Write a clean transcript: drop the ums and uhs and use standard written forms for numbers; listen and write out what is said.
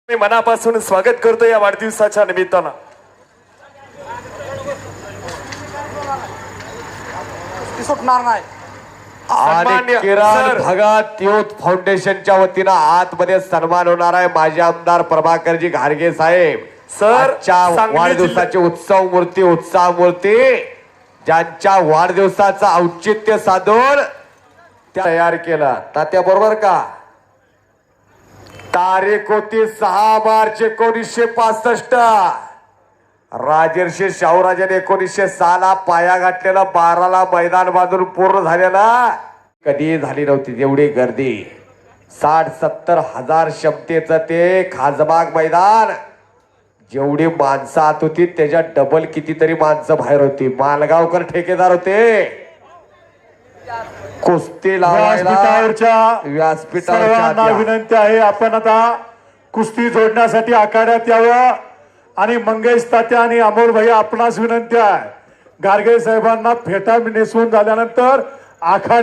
मी मनापासून स्वागत करतो या वाढदिवसाच्या निमित्तानं। सुटणार नाही। आणि किरण भगत युथ फाउंडेशनच्या वतीनं आतमध्ये सन्मान होणार आहे माजी आमदार प्रभाकरजी घारगे साहेब। सर वाढदिवसाची उत्साह मूर्ती ज्यांच्या वाढदिवसाचं औचित्य साधून तयार केला तात्या बरोबर का? तारीख होती 6 मार्च 1965। राजर्षी शाहूराजाने 1906 ला पाया घातलेला 12 ला मैदान बांधून पूर्ण झालेला कधी झाली नव्हती एवढी गर्दी। 60-70 हजार क्षमतेचं ते खासबाग मैदान, जेवढी माणसं आत होती त्याच्या डबल कितीतरी माणसं बाहेर होती। मालगावकर ठेकेदार होते कुस्ती लावायला। व्यासपीठावरच्या विनंती आहे आपण आता कुस्ती जोडण्यासाठी आखाड्यात यावं। आणि मंगेश तात्या आणि अमोल भाई आपणास विनंती आहे, गारगे साहेबांना फेटा नेसवून झाल्यानंतर आखाड्या